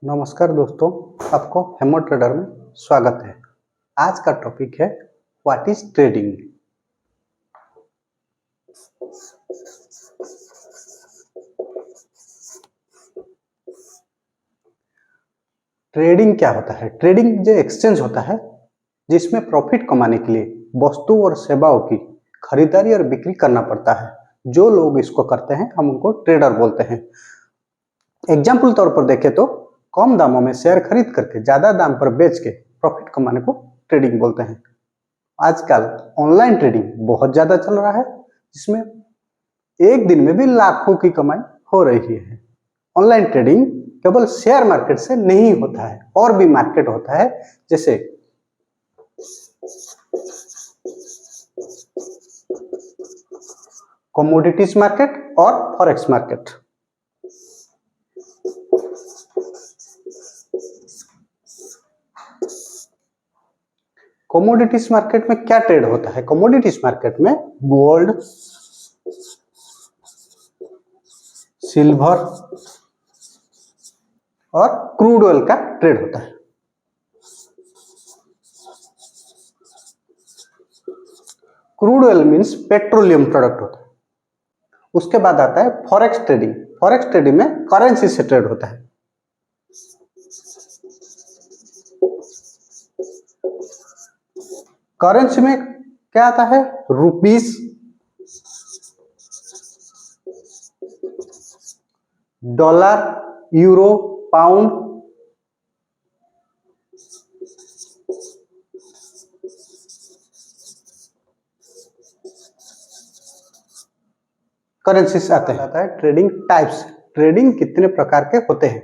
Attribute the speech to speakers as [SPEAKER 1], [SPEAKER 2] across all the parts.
[SPEAKER 1] नमस्कार दोस्तों, आपको हेमो ट्रेडर में स्वागत है। आज का टॉपिक है व्हाट इज ट्रेडिंग। ट्रेडिंग क्या होता है? ट्रेडिंग जो एक्सचेंज होता है जिसमें प्रॉफिट कमाने के लिए वस्तु और सेवाओं की खरीदारी और बिक्री करना पड़ता है। जो लोग इसको करते हैं हम उनको ट्रेडर बोलते हैं। एग्जाम्पल तौर पर देखें तो कम दामों में शेयर खरीद करके ज्यादा दाम पर बेच के प्रॉफिट कमाने को ट्रेडिंग बोलते हैं। आजकल ऑनलाइन ट्रेडिंग बहुत ज्यादा चल रहा है जिसमें एक दिन में भी लाखों की कमाई हो रही है। ऑनलाइन ट्रेडिंग केवल शेयर मार्केट से नहीं होता है, और भी मार्केट होता है जैसे कमोडिटीज मार्केट और फॉरेक्स मार्केट। कमोडिटीज मार्केट में क्या ट्रेड होता है? कमोडिटीज मार्केट में गोल्ड, सिल्वर और क्रूड ऑयल का ट्रेड होता है। Crude oil means petroleum product होता है। उसके बाद आता है फॉरेक्स ट्रेडिंग। फॉरेक्स ट्रेडिंग में करेंसी से ट्रेड होता है। करेंसी में क्या आता है? Rupees, dollar, euro, pound, currencies आते हैं। आता है ट्रेडिंग टाइप्स। ट्रेडिंग कितने प्रकार के होते हैं?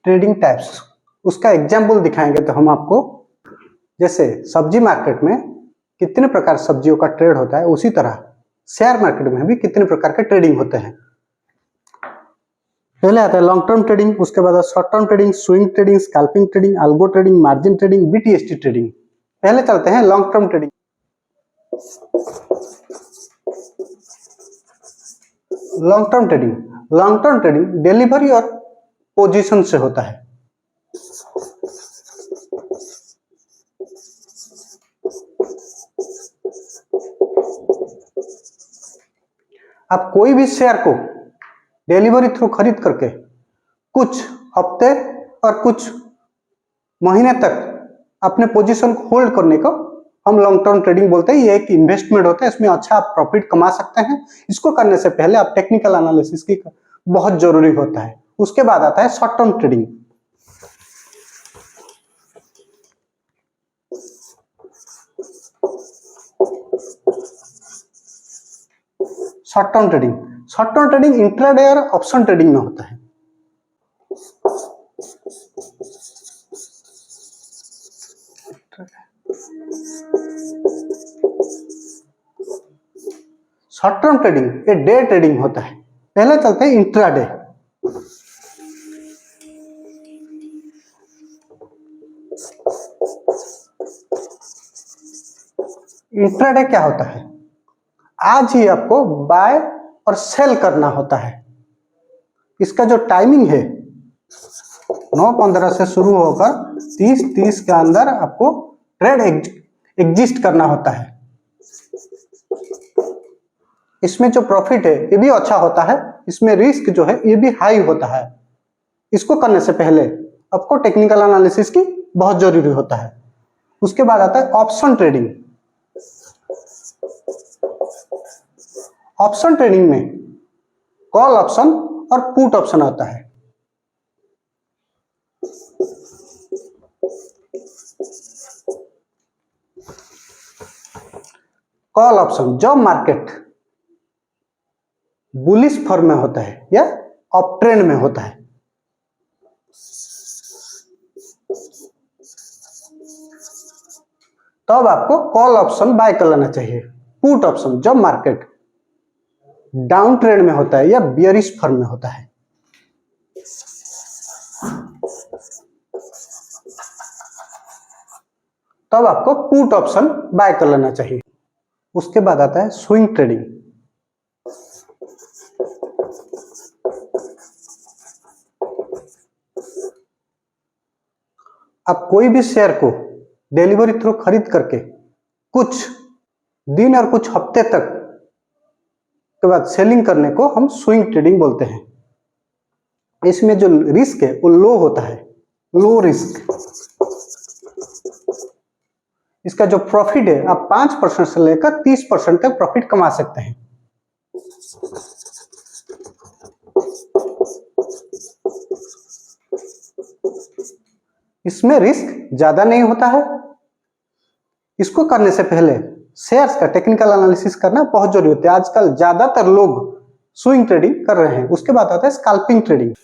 [SPEAKER 1] ट्रेडिंग टाइप्स, उसका एग्जाम्पल दिखाएंगे तो हम आपको, जैसे सब्जी मार्केट में कितने प्रकार सब्जियों का ट्रेड होता है, उसी तरह शेयर मार्केट में भी कितने प्रकार के ट्रेडिंग होते हैं। पहले आता है लॉन्ग टर्म ट्रेडिंग, उसके बाद short term trading, swing trading, scalping trading, algo trading, margin trading, BTST trading. पहले चलते हैं long term trading. Long term trading delivery और पोजीशन से होता है। आप कोई भी शेयर को डिलीवरी थ्रू खरीद करके कुछ हफ्ते और कुछ महीने तक अपने पोजीशन को होल्ड करने को हम लॉन्ग टर्म ट्रेडिंग बोलते हैं। ये एक इन्वेस्टमेंट होता है, इसमें अच्छा आप प्रॉफिट कमा सकते हैं। इसको करने से पहले आप टेक्निकल एनालिसिस की बहुत जरूरी होता है। उसके बाद आता है short term trading. Short term trading intraday और ऑप्शन ट्रेडिंग में होता है। शॉर्ट टर्म ट्रेडिंग ये डे ट्रेडिंग होता है। पहले चलते हैं इंट्राडे। इंट्राडे क्या होता है? आज ही आपको बाय और सेल करना होता है। इसका जो टाइमिंग है 9:15 से शुरू होकर 30:30 के अंदर आपको ट्रेड एग्जिस्ट करना होता है। इसमें जो प्रॉफिट है ये भी अच्छा होता है, इसमें रिस्क जो है ये भी हाई होता है। इसको करने से पहले आपको टेक्निकल एनालिसिस की बहुत जरूरी होता है। उसके बाद आता है ऑप्शन ट्रेडिंग। ऑप्शन ट्रेडिंग में कॉल ऑप्शन और पुट ऑप्शन आता है। कॉल ऑप्शन जब मार्केट बुलिश फॉर्म में होता है या अप ट्रेंड में होता है, तब आपको कॉल ऑप्शन बाय कर लेना चाहिए। पुट ऑप्शन जब मार्केट डाउन ट्रेंड में होता है या बियरिश फॉर्म में होता है। तब आपको पुट ऑप्शन बाय कर लेना चाहिए। उसके बाद आता है स्विंग ट्रेडिंग। आप कोई भी शेयर को डिलीवरी थ्रू खरीद करके कुछ दिन और कुछ हफ्ते तक के बाद सेलिंग करने को हम स्विंग ट्रेडिंग बोलते हैं। इसमें जो रिस्क है वो लो होता है, लो रिस्क। इसका जो प्रॉफिट है आप 5% से लेकर 30% तक प्रॉफिट कमा सकते हैं। इसमें रिस्क ज्यादा नहीं होता है। इसको करने से पहले शेयर्स का टेक्निकल एनालिसिस करना बहुत जरूरी होता है। आजकल ज्यादातर लोग स्विंग ट्रेडिंग कर रहे हैं। उसके बाद आता है स्कैल्पिंग ट्रेडिंग।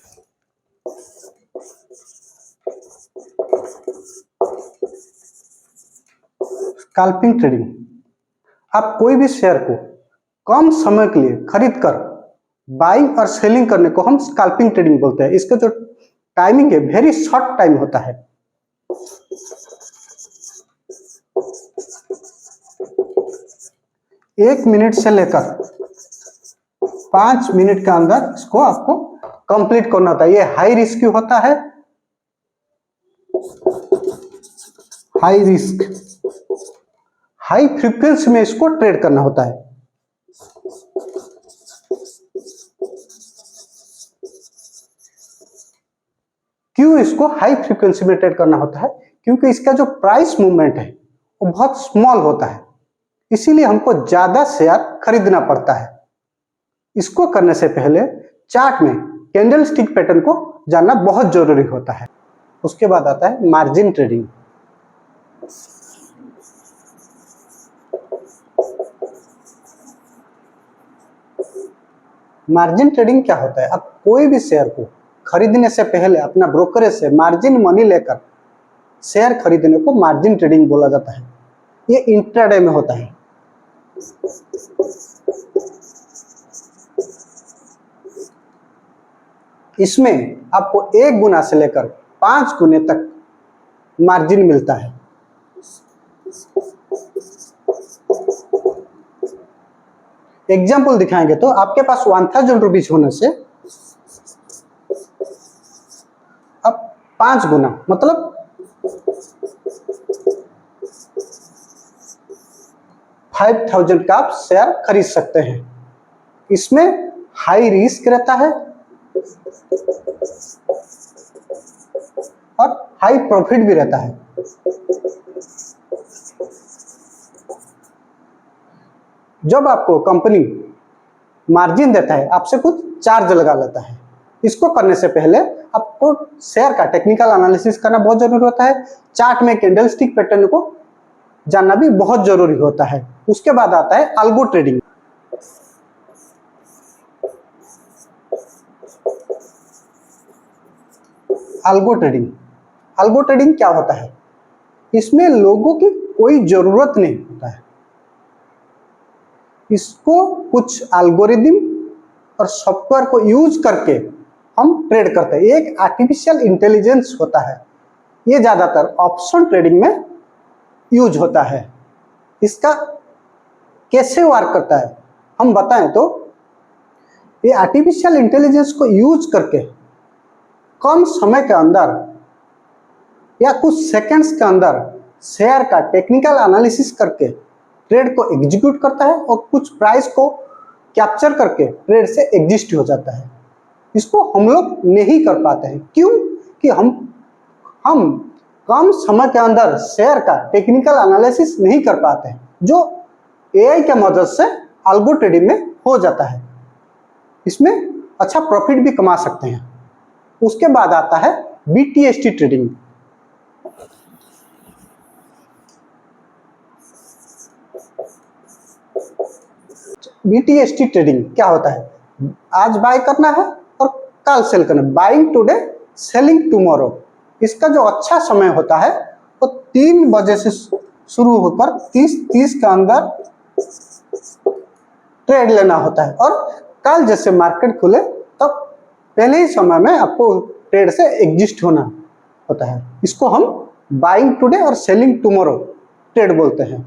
[SPEAKER 1] स्कैल्पिंग ट्रेडिंग, आप कोई भी शेयर को कम समय के लिए खरीद कर बाइंग और सेलिंग करने को हम स्कैल्पिंग ट्रेडिंग बोलते हैं। इसका जो टाइमिंग है वेरी शॉर्ट टाइम होता है। एक मिनट से लेकर 5 मिनट के अंदर इसको आपको कंप्लीट करना होता है। ये हाई रिस्क होता है, हाई रिस्क, हाई फ्रीक्वेंसी में इसको ट्रेड करना होता है। क्यों इसको हाई फ्रीक्वेंसी में ट्रेड करना होता है? क्योंकि इसका जो प्राइस मूवमेंट है वो बहुत स्मॉल होता है, इसीलिए हमको ज्यादा शेयर खरीदना पड़ता है। इसको करने से पहले चार्ट में कैंडल स्टिक पैटर्न को जानना बहुत जरूरी होता है। उसके बाद आता है मार्जिन ट्रेडिंग। मार्जिन ट्रेडिंग क्या होता है? आप कोई भी शेयर को खरीदने से पहले अपना ब्रोकरेज से मार्जिन मनी लेकर शेयर खरीदने को मार्जिन ट्रेडिंग बोला जाता है। ये इंट्राडे में होता है। इसमें आपको 1 गुना से लेकर 5 गुने तक मार्जिन मिलता है। एग्जाम्पल दिखाएंगे तो आपके पास 1000 रुपीज होने से अब 5 गुना मतलब 5000 का आप शेयर खरीद सकते हैं। इसमें हाई रिस्क रहता है और हाई प्रॉफिट भी रहता है। जब आपको कंपनी मार्जिन देता है आपसे कुछ चार्ज लगा लेता है। इसको करने से पहले आपको शेयर का टेक्निकल एनालिसिस करना बहुत जरूरी होता है। चार्ट में कैंडल स्टिक पैटर्न को जानना भी बहुत जरूरी होता है। उसके बाद आता है algo trading. Algo trading, algo trading क्या होता है? इसमें लोगों की कोई जरूरत नहीं होता है। इसको कुछ एल्गोरिदम और सॉफ्टवेयर को यूज करके हम ट्रेड करते हैं। एक आर्टिफिशियल इंटेलिजेंस होता है। ये ज्यादातर ऑप्शन ट्रेडिंग में यूज होता है। इसका कैसे वर्क करता है हम बताएं तो ये आर्टिफिशियल इंटेलिजेंस को यूज करके कम समय के अंदर या कुछ सेकंड्स के अंदर शेयर का टेक्निकल एनालिसिस करके ट्रेड को एग्जीक्यूट करता है और कुछ प्राइस को कैप्चर करके ट्रेड से एग्जिस्ट हो जाता है। इसको हम लोग नहीं कर पाते हैं। क्यों? कि हम कम समय के अंदर शेयर का टेक्निकल एनालिसिस नहीं कर पाते हैं, जो एआई के मदद से अल्गो ट्रेडिंग में हो जाता है। इसमें अच्छा प्रॉफिट भी कमा सकते हैं। उसके बाद आता है बीटीएसटी ट्रेडिंग। बीटीएसटी ट्रेडिंग क्या होता है? आज बाय करना है और कल सेल करना, बाइंग टुडे सेलिंग टुमारो। इसका जो अच्छा समय होता है वो 3 बजे से शुरू होकर 30 के अंदर ट्रेड लेना होता है और कल जैसे मार्केट खुले तब पहले ही समय में आपको ट्रेड से एग्जिस्ट होना होता है। इसको हम बाइंग टुडे और सेलिंग टुमारो ट्रेड बोलते हैं।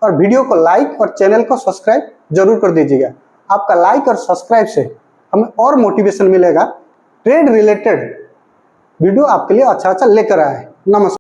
[SPEAKER 1] और वीडियो को लाइक और चैनल को सब्सक्राइब जरूर कर दीजिएगा। आपका लाइक और सब्सक्राइब से हमें और मोटिवेशन मिलेगा। ट्रेड रिलेटेड वीडियो आपके लिए अच्छा लेकर आए। नमस्कार।